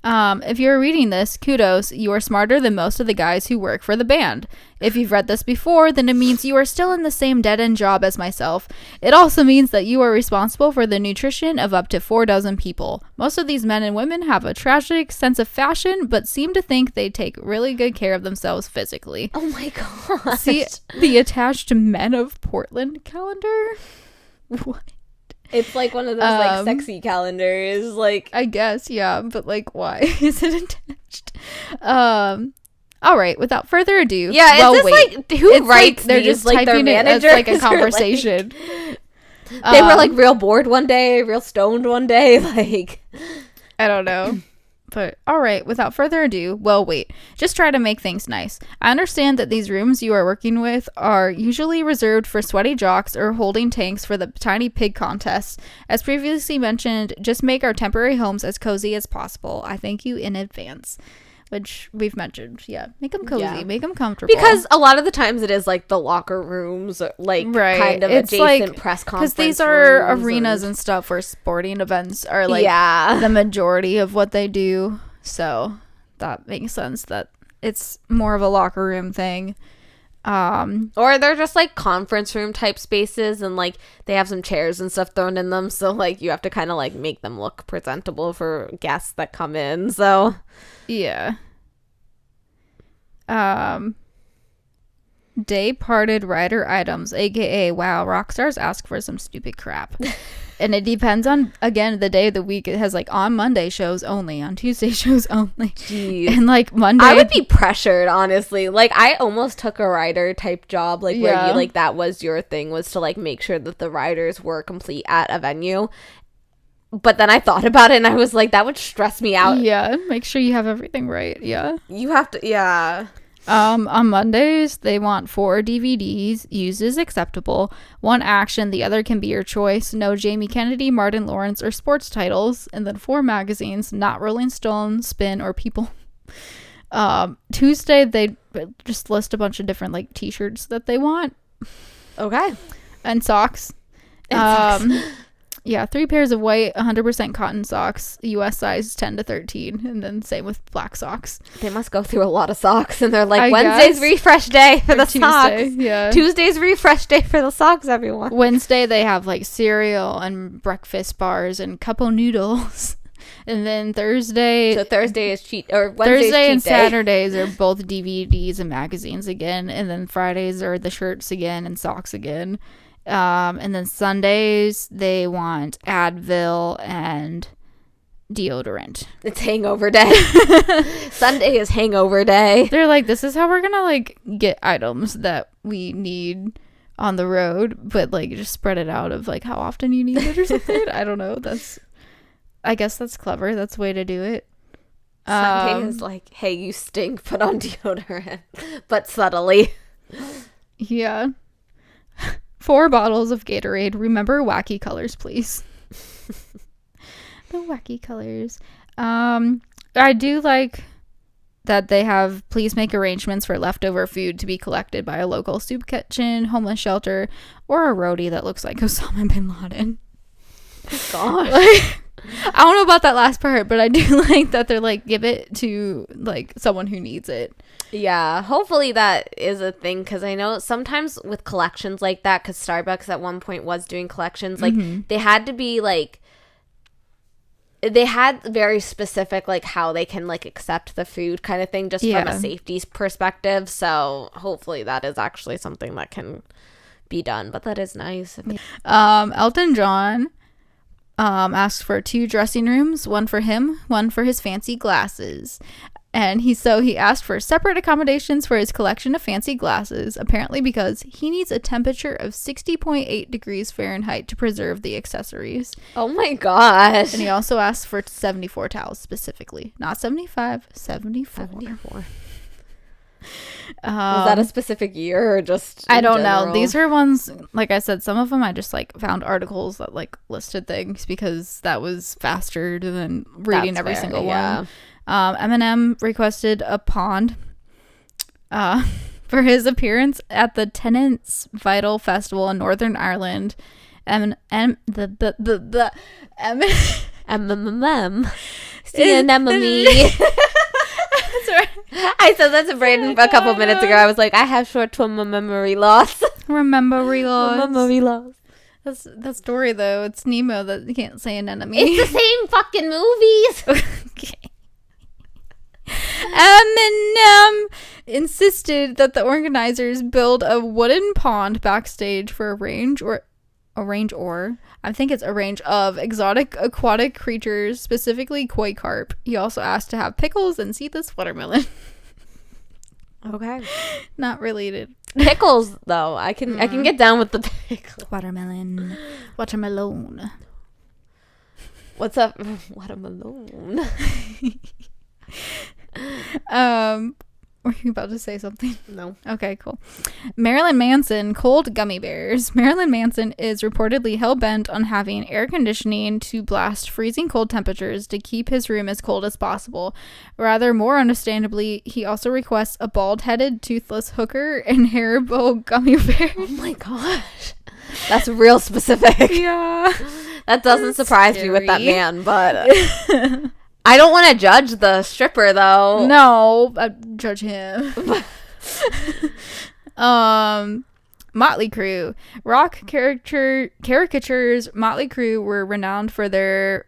If you're reading this, kudos, you are smarter than most of the guys who work for the band. If you've read this before, then it means you are still in the same dead-end job as myself. It also means that you are responsible for the nutrition of up to 4 dozen people. Most of these men and women have a tragic sense of fashion, but seem to think they take really good care of themselves physically. Oh my god. See the attached Men of Portland calendar? What? It's like one of those like sexy calendars, like, I guess, yeah, but like, why is it attached? All right, without further ado, yeah, well, it's just like who it's writes like, they're these, just like their typing it as managers like a conversation. They were like real bored one day, real stoned one day, like, I don't know. But all right, without further ado, well, wait, just try to make things nice. I understand that these rooms you are working with are usually reserved for sweaty jocks or holding tanks for the tiny pig contests. As previously mentioned, just make our temporary homes as cozy as possible. I thank you in advance. Which we've mentioned. Yeah, make them cozy, make them comfortable. Because a lot of the times it is like the locker rooms, or like kind of it's adjacent like, press conference. Because these are arenas and stuff where sporting events are like the majority of what they do. So that makes sense that it's more of a locker room thing. Or they're just like conference room type spaces, and like they have some chairs and stuff thrown in them. So like you have to kind of like make them look presentable for guests that come in. So yeah. Day parted rider items, aka wow, rock stars ask for some stupid crap. And it depends on, again, the day of the week. It has like on Monday shows only, on Tuesday shows only. Jeez. And like Monday, I would be pressured, honestly. Like I almost took a rider type job, like where you like that was your thing, was to like make sure that the riders were complete at a venue. But then I thought about it and I was like, that would stress me out. Yeah, make sure you have everything right. Yeah. You have to, yeah. On Mondays, they want 4 DVDs, used as acceptable, 1 action, the other can be your choice, no Jamie Kennedy, Martin Lawrence, or sports titles, and then 4 magazines, not Rolling Stone, Spin, or People. Tuesday, they just list a bunch of different, like, t-shirts that they want. Okay. And socks. Yeah, 3 pairs of white, 100% cotton socks, US size 10 to 13, and then same with black socks. They must go through a lot of socks, and they're like, Wednesday's refresh day for the socks. Yeah. Tuesday's refresh day for the socks, everyone. Wednesday, they have, like, cereal and breakfast bars and couple noodles. And then Thursday... So Thursday is cheat... Or Wednesday's Thursday cheat and day. Saturdays are both DVDs and magazines again, and then Fridays are the shirts again and socks again. And then Sundays, they want Advil and deodorant. It's hangover day. Sunday is hangover day. They're like, this is how we're gonna, like, get items that we need on the road, but, like, just spread it out of, like, how often you need it or something. I don't know. I guess that's clever. That's a way to do it. Sunday is like, hey, you stink, put on deodorant. But subtly. Yeah. 4 bottles of Gatorade. Remember wacky colors, please. The wacky colors. I do like that they have, please make arrangements for leftover food to be collected by a local soup kitchen, homeless shelter, or a roadie that looks like Osama bin Laden. Gosh. Like, I don't know about that last part, but I do like that they're like, give it to like someone who needs it. Yeah, hopefully that is a thing, because I know sometimes with collections like that, because Starbucks at one point was doing collections, like they had to be like, they had very specific like how they can like accept the food kind of thing, just from a safety perspective. So hopefully that is actually something that can be done, but that is nice. Elton John asked for 2 dressing rooms, one for him, one for his fancy glasses. And he asked for separate accommodations for his collection of fancy glasses, apparently because he needs a temperature of 60.8 degrees Fahrenheit to preserve the accessories. Oh my gosh. And he also asked for 74 towels specifically. Not 75, 74. Was that a specific year or just I don't know. general? These are ones, like I said, some of them I just like found articles that like listed things because that was faster than reading That's every fair, single yeah. one. Eminem requested a pond for his appearance at the Tennant's Vital Festival in Northern Ireland. See an enemy. Sorry. I said that to Brayden a couple minutes ago. I was like, I have short-term memory loss. Memory loss. Memory loss. That's the story though. It's Nemo that can't say an enemy. It's the same fucking movies. Okay. Eminem insisted that the organizers build a wooden pond backstage for a range of exotic aquatic creatures, specifically koi carp. He also asked to have pickles and seedless watermelon. Okay. Not related. Pickles, though. I can get down with the pickle. Watermelon. What's up? Watermelon. Were you about to say something? No. Okay, cool. Marilyn Manson, cold gummy bears. Marilyn Manson is reportedly hell-bent on having air conditioning to blast freezing cold temperatures to keep his room as cold as possible. Rather more understandably, he also requests a bald-headed, toothless hooker and Haribo gummy bears. Oh my gosh. That's real specific. Yeah. That doesn't surprise me with that man, but... I don't want to judge the stripper, though. No, I judge him. Motley Crue. Rock caricatures. Motley Crue were renowned for their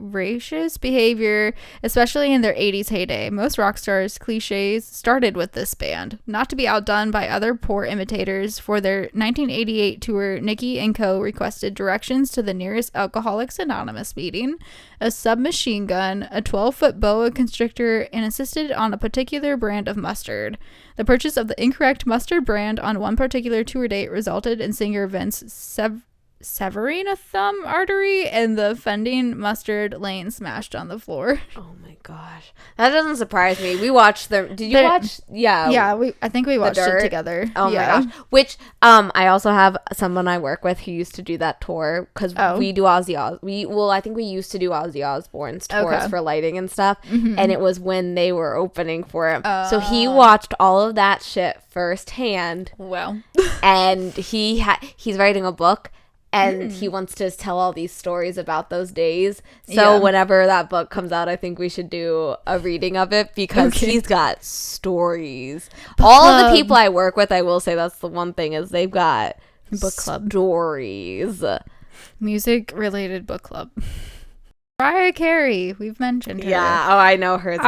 racist behavior, especially in their 80s heyday. Most rock stars' cliches started with this band. Not to be outdone by other poor imitators, for their 1988 tour, Nicki and Co. requested directions to the nearest Alcoholics Anonymous meeting, a submachine gun, a 12-foot boa constrictor, and insisted on a particular brand of mustard. The purchase of the incorrect mustard brand on one particular tour date resulted in singer Vince severing a thumb artery and the offending mustard lane smashed on the floor. Oh my gosh. That doesn't surprise me. We watched the... Did you watch? Yeah. Yeah, I think we watched it together. Oh yeah. my gosh. Which, I also have someone I work with who used to do that tour because we do I think we used to do Ozzy Osbourne's tours for lighting and stuff. Mm-hmm. And it was when they were opening for him. So he watched all of that shit firsthand. Wow. And he's writing a book. And he wants to tell all these stories about those days. So whenever that book comes out, I think we should do a reading of it because he's got stories. All of the people I work with, I will say that's the one thing, is they've got book club stories. Music related book club. Mariah Carey, we've mentioned her. Yeah, I know her.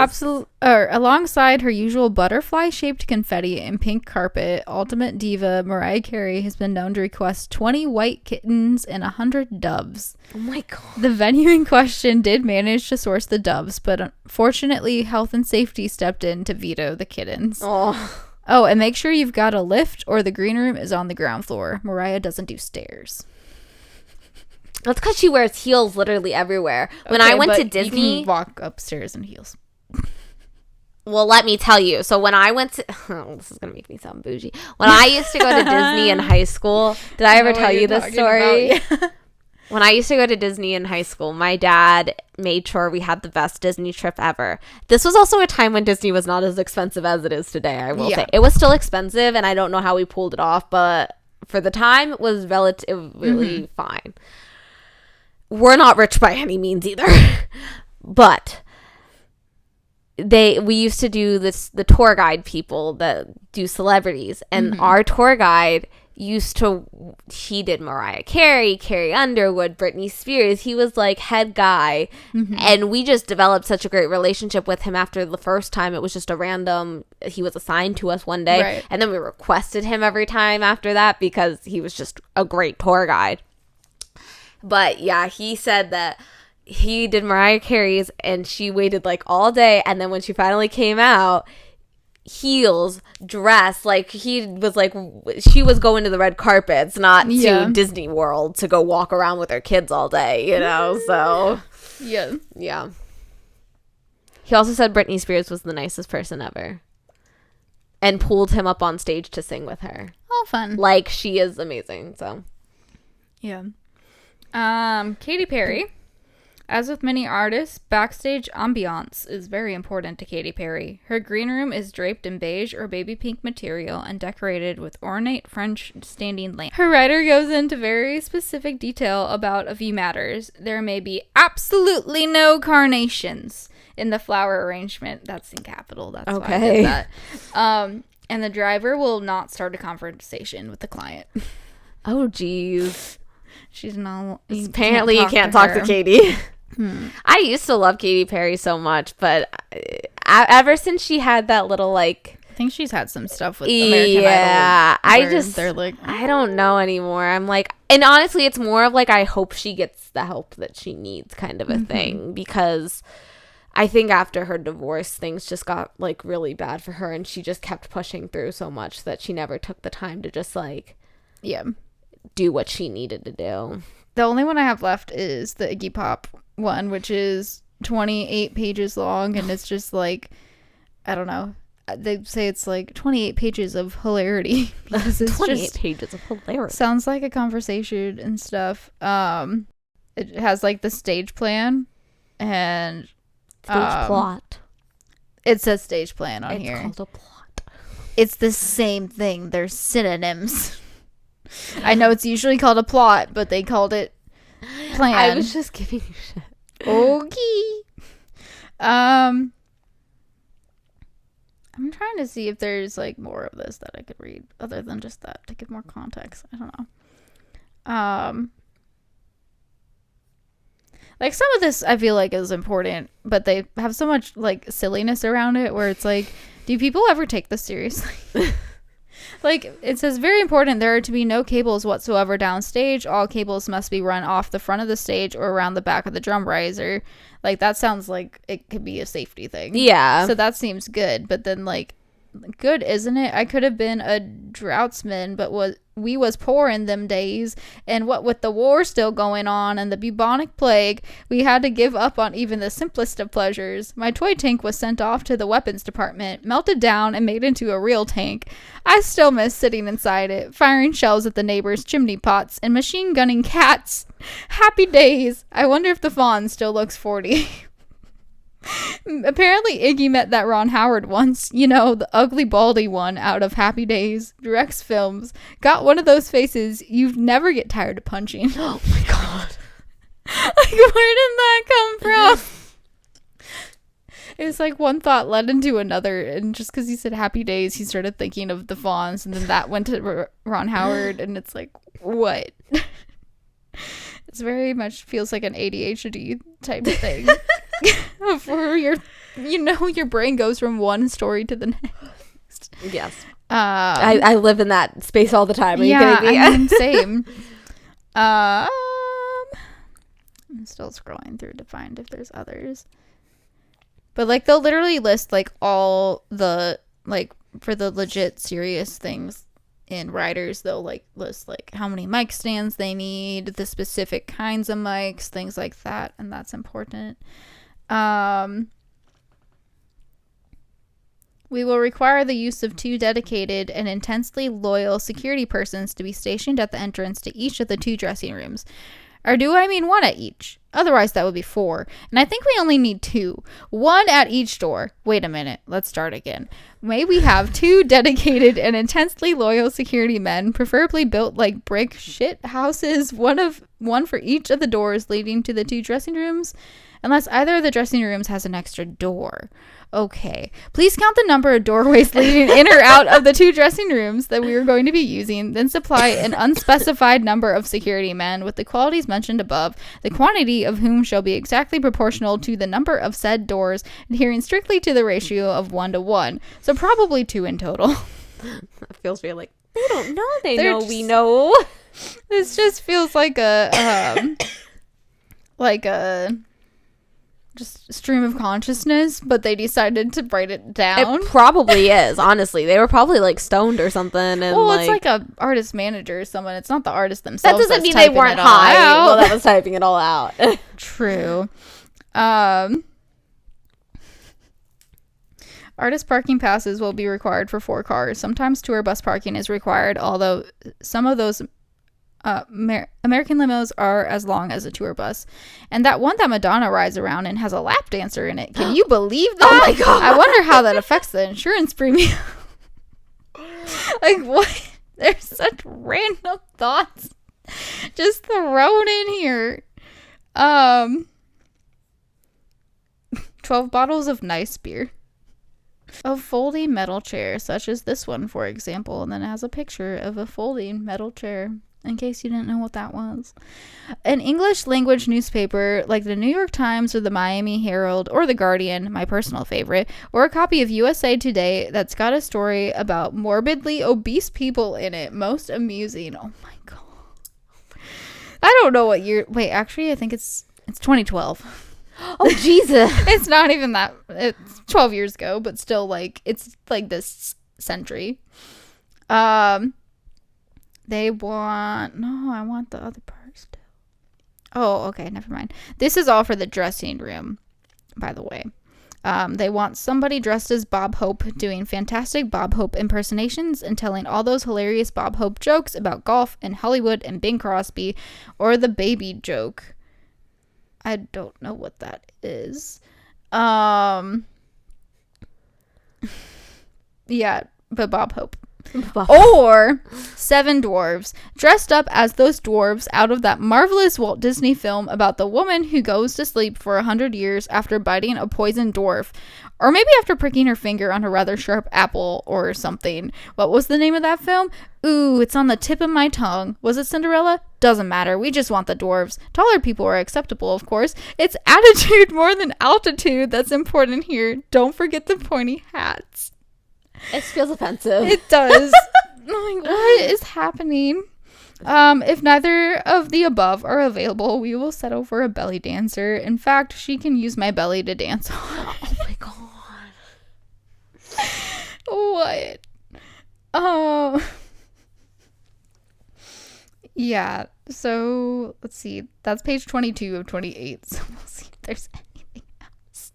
Alongside her usual butterfly-shaped confetti and pink carpet, ultimate diva Mariah Carey has been known to request 20 white kittens and 100 doves. Oh my god. The venue in question did manage to source the doves, but unfortunately, health and safety stepped in to veto the kittens. Oh, and make sure you've got a lift or the green room is on the ground floor. Mariah doesn't do stairs. That's because she wears heels literally everywhere. When I went to Disney... You can walk upstairs in heels. Well, let me tell you. So when I went to... Oh, this is going to make me sound bougie. When I used to go to Disney in high school... Did I ever tell you this story? When I used to go to Disney in high school, my dad made sure we had the best Disney trip ever. This was also a time when Disney was not as expensive as it is today, I will say. It was still expensive, and I don't know how we pulled it off, but for the time, it was really fine. We're not rich by any means either. But we used to do the tour guide people that do celebrities, and our tour guide he did Mariah Carey, Carrie Underwood, Britney Spears. He was like head guy, and we just developed such a great relationship with him after the first time. It was just he was assigned to us one day, right. And then we requested him every time after that because he was just a great tour guide. But yeah, he said that he did Mariah Carey's and she waited like all day. And then when she finally came out, heels, dress, like he was like, she was going to the red carpets, not to Disney World to go walk around with her kids all day, you know? So yeah. He also said Britney Spears was the nicest person ever. and pulled him up on stage to sing with her. Oh, fun. Like, she is amazing. So yeah. Katy Perry. As with many artists, backstage ambiance is very important to Katy Perry. Her green room is draped in beige or baby pink material and decorated with ornate French standing lamps. Her writer goes into very specific detail about a few matters. There may be absolutely no carnations in the flower arrangement. That's in capital. That's why I did that. And the driver will not start a conversation with the client. Oh, geez. She's not. Apparently, you can't talk to Katy. I used to love Katy Perry so much, but ever since she had that little, like, I think she's had some stuff with American Idol. They're like, I don't know anymore. I'm like, and honestly, it's more of like, I hope she gets the help that she needs kind of a thing, because I think after her divorce, things just got, like, really bad for her, and she just kept pushing through so much that she never took the time to just, like, do what she needed to do. The only one I have left is the Iggy Pop one, which is 28 pages long, and it's just like, I don't know. They say it's like 28 pages of hilarity because it's 28 just pages of hilarity. Sounds like a conversation and stuff. It has like the stage plan and stage plot. It says stage plan on here. It's called a plot. It's the same thing. They're synonyms. I know it's usually called a plot, but they called it plan. I was just giving you shit. Okay. I'm trying to see if there's like more of this that I could read other than just that to give more context. I don't know. Like some of this I feel like is important, but they have so much like silliness around it where it's like, do people ever take this seriously? Like, it says, very important, there are to be no cables whatsoever downstage. All cables must be run off the front of the stage or around the back of the drum riser. Like, that sounds like it could be a safety thing. Yeah. So that seems good. But then, like, good, isn't it? I could have been a droughtsman, but we was poor in them days, and what with the war still going on and the bubonic plague, we had to give up on even the simplest of pleasures. My toy tank was sent off to the weapons department, melted down, and made into a real tank. I still miss sitting inside it, firing shells at the neighbors' chimney pots, and machine gunning cats. Happy days. I wonder if the fawn still looks 40. Apparently Iggy met that Ron Howard once, you know, the ugly baldy one out of Happy Days, directs films, got one of those faces you'd never get tired of punching. Oh my god. Like, where did that come from? It was like one thought led into another, and just because he said Happy Days, he started thinking of the Fonz, and then that went to Ron Howard, and it's like, what? It's very much feels like an ADHD type of thing. For your brain goes from one story to the next. Yes. I live in that space all the time. Are you kidding me? I mean, same. I'm still scrolling through to find if there's others. But like they'll literally list like all the like for the legit serious things in writers, they'll like list like how many mic stands they need, the specific kinds of mics, things like that, and that's important. We will require the use of 2 dedicated and intensely loyal security persons to be stationed at the entrance to each of the 2 dressing rooms. Or do I mean 1 at each? Otherwise, that would be 4. And I think we only need 2. 1 at each door. Wait a minute. Let's start again. May we have 2 dedicated and intensely loyal security men, preferably built like brick shit houses, one for each of the doors leading to the 2 dressing rooms, unless either of the dressing rooms has an extra door. Okay. Please count the number of doorways leading in or out of the 2 dressing rooms that we are going to be using, then supply an unspecified number of security men with the qualities mentioned above, the quantity of whom shall be exactly proportional to the number of said doors, adhering strictly to the ratio of 1 to 1. So probably 2 in total. That feels real like, they don't know. They know we know. This just feels like a just stream of consciousness, but they decided to write it down. It probably is, honestly. They were probably like stoned or something. And well, it's like a artist manager or someone. It's not the artist themselves. That doesn't mean they weren't high. Well, that was typing it all out. True. Artist parking passes will be required for 4 cars. Sometimes tour bus parking is required, although some of those American limos are as long as a tour bus. And that one that Madonna rides around in has a lap dancer in it. Can you believe that? Oh my God. I wonder how that affects the insurance premium. Like, what? There's such random thoughts just thrown in here. 12 bottles of nice beer. A folding metal chair, such as this one, for example. And then it has a picture of a folding metal chair, in case you didn't know what that was. An English language newspaper like the New York Times or the Miami Herald or the Guardian, my personal favorite, or a copy of USA Today that's got a story about morbidly obese people in it. Most amusing. Oh my God. I don't know what year. Wait, actually, I think it's 2012. Oh, Jesus. It's not even that. It's 12 years ago, but still, like, it's like this century. They want... No, I want the other part still. Oh, okay, never mind. This is all for the dressing room, by the way. They want somebody dressed as Bob Hope doing fantastic Bob Hope impersonations and telling all those hilarious Bob Hope jokes about golf and Hollywood and Bing Crosby, or the baby joke. I don't know what that is. Yeah, but Bob Hope. Or 7 dwarves dressed up as those dwarves out of that marvelous Walt Disney film about the woman who goes to sleep for 100 years after biting a poisoned dwarf, or maybe after pricking her finger on a rather sharp apple or something. What was the name of that film? Ooh, it's on the tip of my tongue. Was it Cinderella? Doesn't matter. We just want the dwarves. Taller people are acceptable, of course. It's attitude more than altitude that's important here. Don't forget the pointy hats. It feels offensive. It does. I'm like, what is happening? If neither of the above are available, we will settle for a belly dancer. In fact, she can use my belly to dance on. Oh my God. What? Oh. Yeah. So, let's see. That's page 22 of 28. So, we'll see if there's anything else.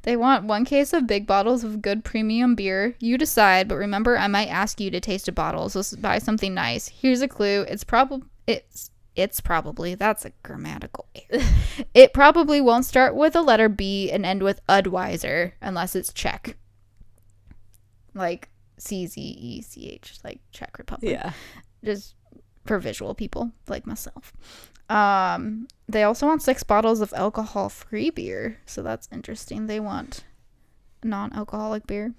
They want 1 case of big bottles of good premium beer. You decide, but remember, I might ask you to taste a bottle, so buy something nice. Here's a clue. It's probably, that's a grammatical error. It probably won't start with a letter B and end with Udweiser, unless it's Czech. Like CZECH, like Czech Republic. Yeah. Just for visual people like myself. They also want 6 bottles of alcohol-free beer, so that's interesting. They want non-alcoholic beer.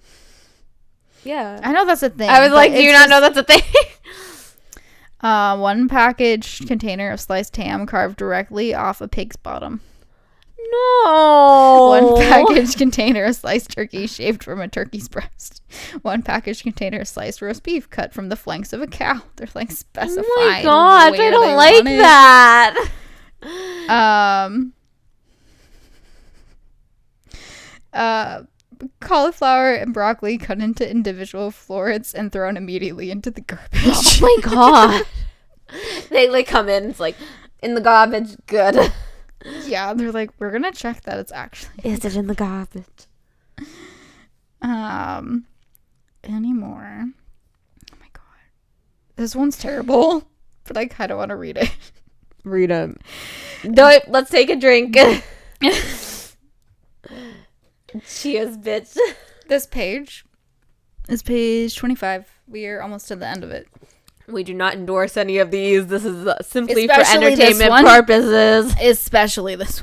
Yeah. I know that's a thing. I was like, do you not know that's a thing? 1 package container of sliced ham carved directly off a pig's bottom. No. 1 package container of sliced turkey shaved from a turkey's breast. 1 package container of sliced roast beef cut from the flanks of a cow. They're like specifying. Oh my gosh, I don't like that. Cauliflower and broccoli cut into individual florets and thrown immediately into the garbage. Oh my God. They like come in, it's like in the garbage. Good. Yeah, they're like, we're gonna check that it's actually. Is it in the garbage? Any more? Oh my God, this one's terrible, but I kind of want to read it. Read them. Do it. Let's take a drink. Cheers, bitch. This page is page 25. We are almost to the end of it. We do not endorse any of these. This is simply Especially for entertainment purposes. Especially this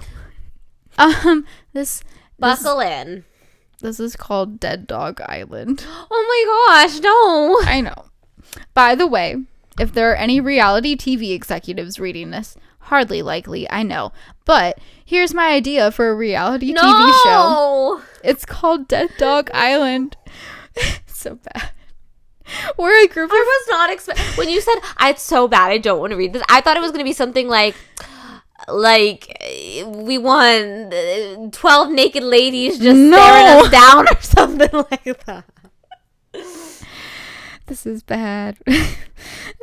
one. Buckle in. This is called Dead Dog Island. Oh my gosh, no. I know. By the way, if there are any reality TV executives reading this, hardly likely, I know. But here's my idea for a reality TV show. It's called Dead Dog Island. It's so bad. We're a group of... I was not expecting... When you said, it's so bad, I don't want to read this, I thought it was going to be something like we won 12 naked ladies just staring us down or something like that. This is bad.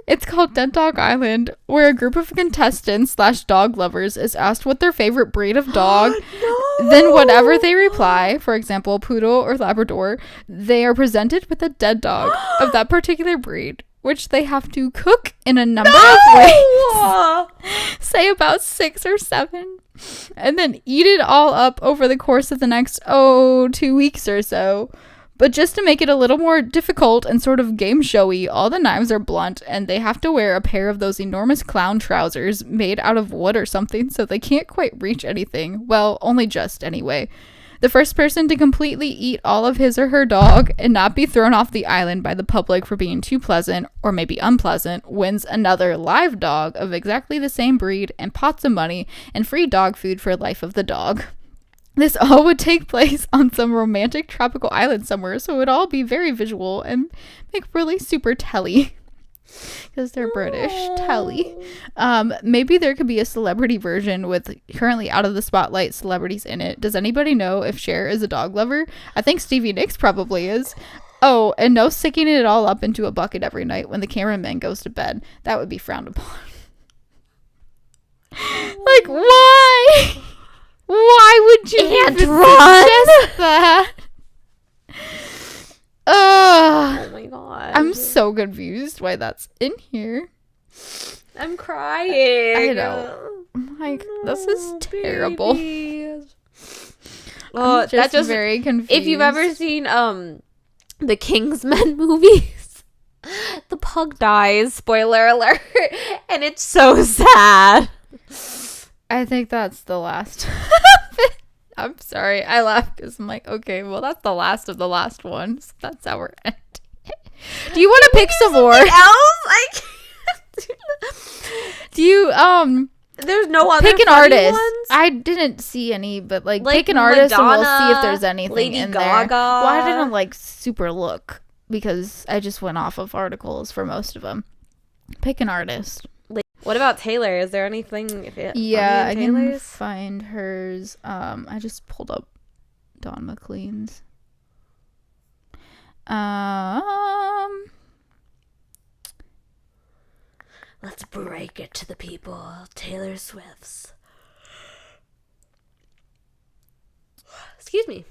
It's called Dead Dog Island, where a group of contestants / dog lovers is asked what their favorite breed of dog Then whatever they reply, for example, poodle or Labrador, they are presented with a dead dog of that particular breed, which they have to cook in a number of ways, say about 6 or 7, and then eat it all up over the course of the next, 2 weeks or so. But just to make it a little more difficult and sort of game showy, all the knives are blunt, and they have to wear a pair of those enormous clown trousers made out of wood or something, so they can't quite reach anything. Well, only just, anyway. The first person to completely eat all of his or her dog and not be thrown off the island by the public for being too pleasant, or maybe unpleasant, wins another live dog of exactly the same breed and pots of money and free dog food for life of the dog. This all would take place on some romantic tropical island somewhere, so it would all be very visual and make really super telly. Because they're British. Telly. Maybe there could be a celebrity version with currently out of the spotlight celebrities in it. Does anybody know if Cher is a dog lover? I think Stevie Nicks probably is. Oh, and no sticking it all up into a bucket every night when the cameraman goes to bed. That would be frowned upon. Like, why? Why would you And even run? suggest that? Oh my god. I'm so confused why that's in here. I'm crying. I know. I'm like, this is terrible. Oh, That just very confused. If you've ever seen the Kingsmen movies, the pug dies, spoiler alert, and it's so sad. I think that's the last. I'm sorry. I laugh because I'm like, okay, well, that's the last of the last ones. That's how we're ending. Do you want to pick some more? Else? I can't. Do you, There's no other pick an funny artist. ones? I didn't see any, but like Like pick an artist and we'll Madonna, see if there's anything Lady in Gaga. there. Well, I didn't like super look because I just went off of articles for most of them. Pick an artist. What about Taylor? Is there anything? Yeah, I can Taylor's? find hers. I just pulled up Dawn McLean's. Let's break it to the people. Taylor Swift's. Excuse me.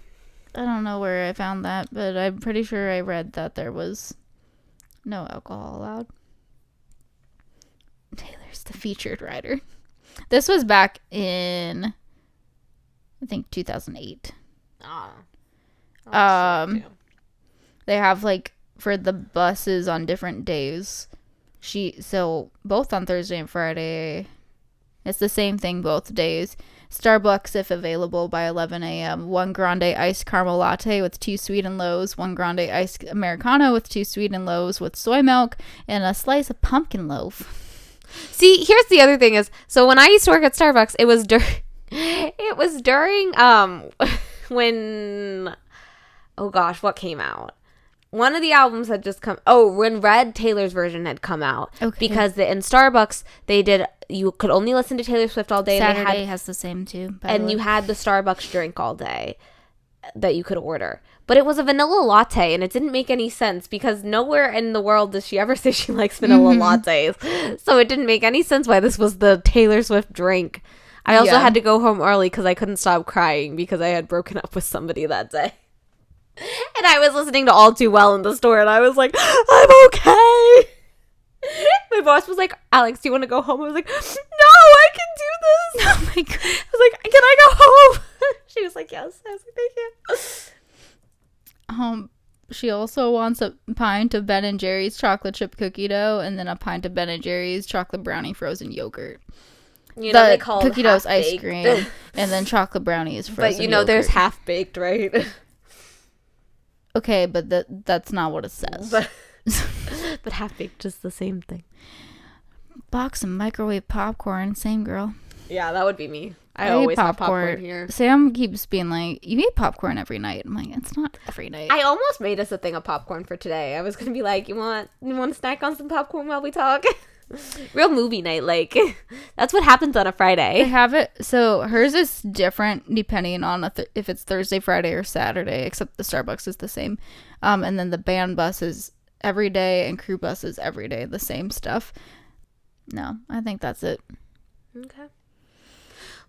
I don't know where I found that, but I'm pretty sure I read that there was no alcohol allowed. Taylor's the featured writer. This was back in, I think, 2008. They have like for the buses on different days. So both on Thursday and Friday. It's the same thing both days. Starbucks if available by 11 a.m. 1 grande iced caramel latte with 2 sweet and lows. 1 grande iced Americano with 2 sweet and lows with soy milk. And a slice of pumpkin loaf. See, here's the other thing is, so when I used to work at Starbucks, it was during when, oh gosh, what came out? One of the albums had just come. Oh, when Red Taylor's version had come out. Okay. Because in Starbucks you could only listen to Taylor Swift all day. Saturday has the same too. And you had the Starbucks drink all day that you could order. But it was a vanilla latte, and it didn't make any sense because nowhere in the world does she ever say she likes vanilla lattes. So it didn't make any sense why this was the Taylor Swift drink. I also had to go home early because I couldn't stop crying because I had broken up with somebody that day. And I was listening to All Too Well in the store, and I was like, I'm okay. My boss was like, Alex, do you want to go home? I was like, no, I can do this. Oh my God. I was like, can I go home? She was like, yes. I was like, thank you. She also wants a pint of Ben & Jerry's chocolate chip cookie dough and then a pint of Ben & Jerry's chocolate brownie frozen yogurt. You know, they call cookie dough's ice cream and then chocolate brownie is frozen But you know, yogurt. there's half-baked, right? Okay, but that's not what it says. But half-baked is the same thing. Box of microwave popcorn. Same girl. Yeah, that would be me. I always have popcorn here. Sam keeps being like, you eat popcorn every night. I'm like, it's not every night. I almost made us a thing of popcorn for today. I was going to be like, you want to snack on some popcorn while we talk? Real movie night, like. That's what happens on a Friday. They have it. So hers is different depending on if it's Thursday, Friday, or Saturday, except the Starbucks is the same. And then the band bus is every day and crew bus is every day. The same stuff. No, I think that's it. Okay.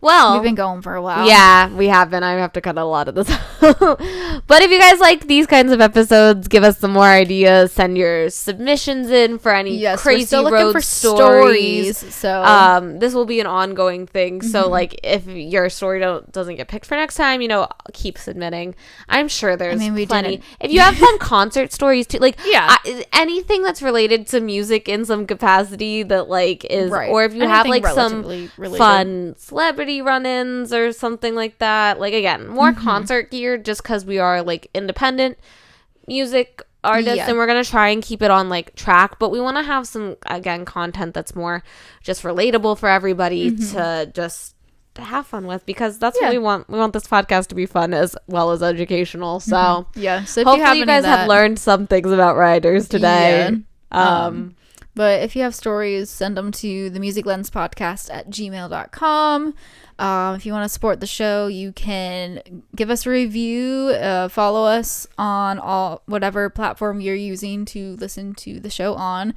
Well, we've been going for a while. Yeah, we have been. I have to cut a lot of this out. But if you guys like these kinds of episodes, give us some more ideas. Send your submissions in for any crazy still looking road for stories. So this will be an ongoing thing. So like, if your story doesn't get picked for next time, keep submitting. I'm sure there's plenty. If you have fun concert stories too, like anything that's related to music in some capacity that like is, or if you have like some fun celebrity run-ins or something like that, like again, more concert gear, just because we are like independent music artists and we're gonna try and keep it on like track, but we want to have some content that's more just relatable for everybody to just have fun with, because that's what we want this podcast to be fun as well as educational. So so hopefully you guys have learned some things about riders today. But if you have stories, send them to themusiclenspodcast@gmail.com. If you want to support the show, you can give us a review, follow us on whatever platform you're using to listen to the show on,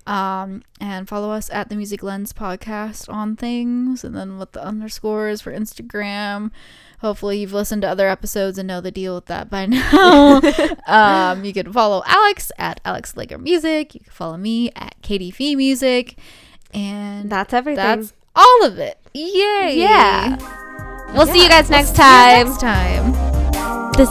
and follow us at the Music Lens Podcast on things, and then with the underscores for Instagram. Hopefully you've listened to other episodes and know the deal with that by now. You can follow Alex at Alex Lager Music. You can follow me at Katie Fee Music. And that's everything. That's all of it. Yay. Yeah. We'll see you guys next time. This